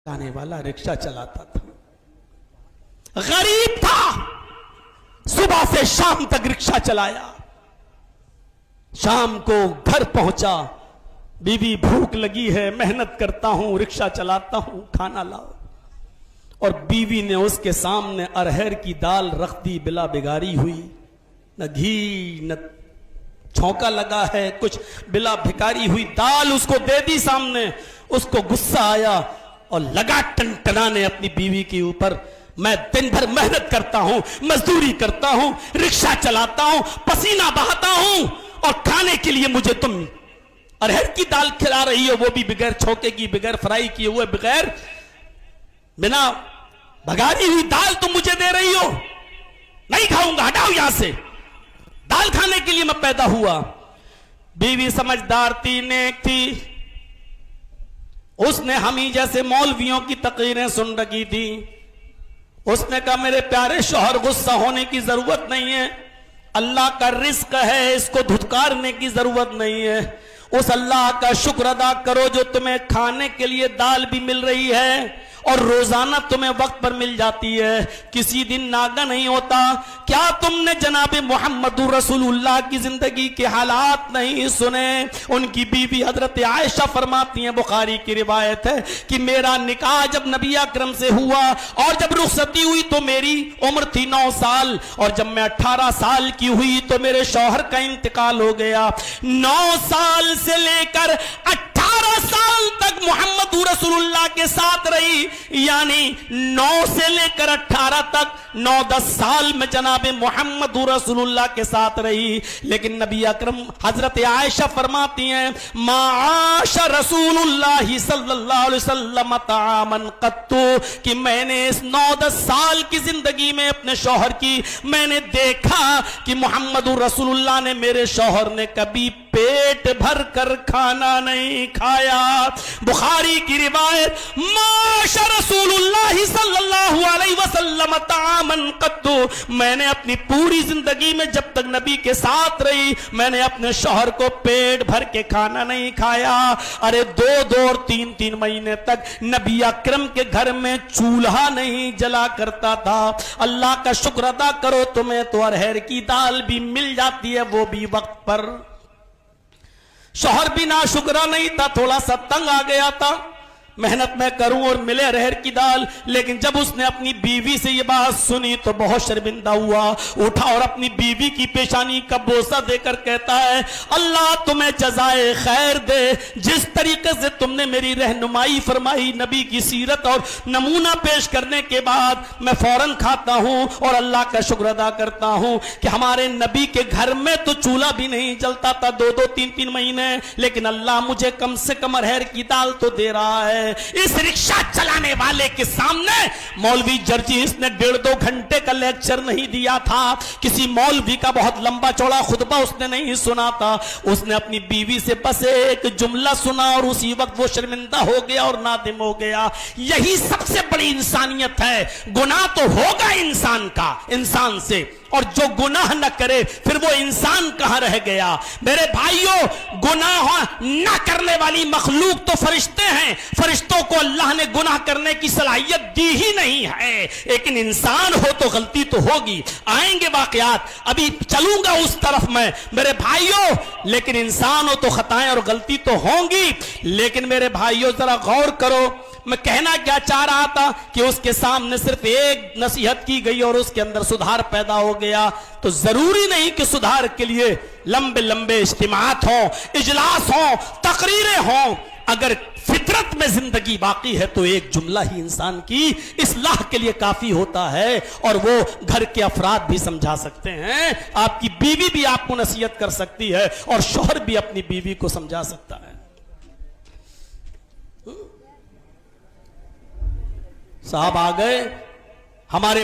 आने वाला रिक्शा चलाता था, गरीब था, सुबह से शाम तक रिक्शा चलाया। शाम को घर पहुंचा, बीवी भूख लगी है, मेहनत करता हूं, रिक्शा चलाता हूं, खाना लाओ। और बीवी ने उसके सामने अरहर की दाल रख दी, बिला बिगाड़ी हुई, न घी न छौंका लगा है, कुछ बिला भिकारी हुई दाल उसको दे दी सामने। उसको गुस्सा आया और लगा टनटनाने अपनी बीवी के ऊपर। मैं दिन भर मेहनत करता हूं, मजदूरी करता हूं, रिक्शा चलाता हूं, पसीना बहाता हूं, और खाने के लिए मुझे तुम अरहर की दाल खिला रही हो, वो भी बगैर छौंके की, बगैर फ्राई किए हुए, बगैर बिना भगारी हुई दाल तुम मुझे दे रही हो। नहीं खाऊंगा, हटाओ यहां से, दाल खाने के लिए मैं पैदा हुआ। बीवी समझदार थी, नेक थी, उसने हम ही जैसे मौलवियों की तकरीरें सुन रखी थी। उसने कहा मेरे प्यारे शौहर, गुस्सा होने की जरूरत नहीं है, अल्लाह का रिस्क है, इसको धुतकारने की जरूरत नहीं है। उस अल्लाह का शुक्र अदा करो जो तुम्हें खाने के लिए दाल भी मिल रही है और रोजाना तुम्हें वक्त पर मिल जाती है, किसी दिन नागा नहीं होता। क्या तुमने जनाब मोहम्मद रसूलुल्लाह की जिंदगी के हालात नहीं सुने? उनकी बीवी हजरत आयशा फरमाती हैं, बुखारी की रिवायत है कि मेरा निकाह जब नबी अकरम से हुआ और जब रुखसती हुई तो मेरी उम्र थी 9 साल, और जब मैं 18 साल की हुई तो मेरे शौहर का इंतकाल हो गया। 9 साल से लेकर 18 साल तक मोहम्मद रसूलुल्लाह के साथ रही, यानी 9 से लेकर 18 तक 9-10 साल में जनाबे मोहम्मद रसूलुल्लाह के साथ रही। लेकिन नबी अकरम हजरत आयशा फरमाती हैं, माश रसूलुल्लाह सल्लल्लाहु अलैहि वसल्लम तामन कत्तु, कि मैंने इस 9-10 साल की जिंदगी में अपने शौहर की मैंने देखा कि मोहम्मद रसूलुल्लाह ने, मेरे शौहर ने कभी पेट भर कर खाना नहीं खाया। बुखारी की रिवायत, माश रसूलुल्लाह सल्लल्लाहु अलैहि वसल्लम तामन कत्तु, मैंने अपनी पूरी जिंदगी में जब तक नबी के साथ रही मैंने अपने शौहर को पेट भर के खाना नहीं खाया। अरे 2-2 और 3-3 महीने तक नबी अकरम के घर में चूल्हा नहीं जला करता था। अल्लाह का शुक्र अदा करो, तुम्हें तो अरहर की दाल भी मिल जाती है, वो भी वक्त पर। शौहर भी ना शुक्रा नहीं था, थोड़ा सा तंग आ गया था, मेहनत मैं करूं और मिले अरहर की दाल। लेकिन जब उसने अपनी बीवी से ये बात सुनी तो बहुत शर्मिंदा हुआ, उठा और अपनी बीवी की पेशानी का बोसा देकर कहता है, अल्लाह तुम्हें जज़ाए खैर दे, जिस तरीके से तुमने मेरी रहनुमाई फरमाई, नबी की सीरत और नमूना पेश करने के बाद मैं फौरन खाता हूं और अल्लाह का शुक्र अदा करता हूं कि हमारे नबी के घर में तो चूल्हा भी नहीं जलता था 2-2, 3-3 महीने, लेकिन अल्लाह मुझे कम से कम अरहर की दाल तो दे रहा है। इस रिक्शा चलाने वाले के सामने मौलवी जर्जीस ने 1.5-2 घंटे का लेक्चर नहीं दिया था, किसी मौलवी का बहुत लंबा चौड़ा खुतबा उसने नहीं सुना था। उसने अपनी बीवी से बस एक जुमला सुना और उसी वक्त वो शर्मिंदा हो गया और नादिम हो गया। यही सबसे बड़ी इंसानियत है। गुनाह तो होगा इंसान का, इंसान से, और जो गुनाह न करे फिर वो इंसान कहां रह गया? मेरे भाइयों, गुनाह न करने वाली मखलूक तो फरिश्ते हैं, फरिश्तों को अल्लाह ने गुनाह करने की सलाहियत दी ही नहीं है। लेकिन इंसान हो तो गलती तो होगी, आएंगे वाकयात, अभी चलूंगा उस तरफ मैं मेरे भाइयों। लेकिन इंसान हो तो खताएं और गलती तो होंगी। लेकिन मेरे भाइयों जरा गौर करो, मैं कहना क्या चाह रहा था कि उसके सामने सिर्फ एक नसीहत की गई और उसके अंदर सुधार पैदा हो गया। तो जरूरी नहीं कि सुधार के लिए लंबे लंबे इज्तिमात हों, इजलास हों, तकरीरें हों। अगर फितरत में जिंदगी बाकी है तो एक जुमला ही इंसान की इस्लाह के लिए काफी होता है, और वो घर के अफराद भी समझा सकते हैं, आपकी बीवी भी आपको नसीहत कर सकती है और शौहर भी अपनी बीवी को समझा सकता है। साहब आ गए हमारे